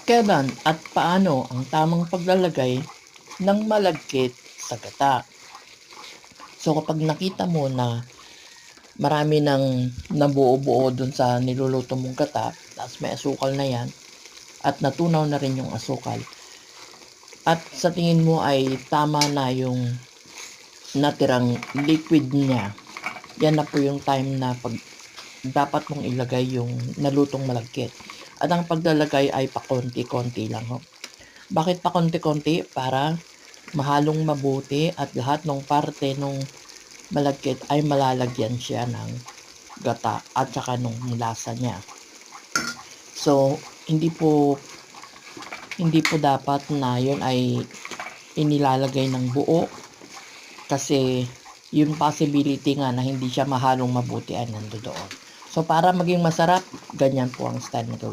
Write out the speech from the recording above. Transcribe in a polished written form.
Kailan at paano ang tamang paglalagay ng malagkit sa gata? So kapag nakita mo na marami ng nabuo-buo dun sa niluluto mong gata, tapos may asukal na yan, at natunaw na rin yung asukal, at sa tingin mo ay tama na yung natirang liquid niya, yan na po yung time na dapat mong ilagay yung nalutong malagkit. At ang paglalagay ay pakonti-konti lang ho. Bakit pakonti-konti? Para mahalong mabuti at lahat ng parte ng malagkit ay malalagyan siya ng gata at saka nung lasa niya. So, hindi po dapat na yun ay inilalagay ng buo, kasi yung possibility nga na hindi siya mahalong mabuti ay nandoon. So para maging masarap, ganyan po ang style na gawin.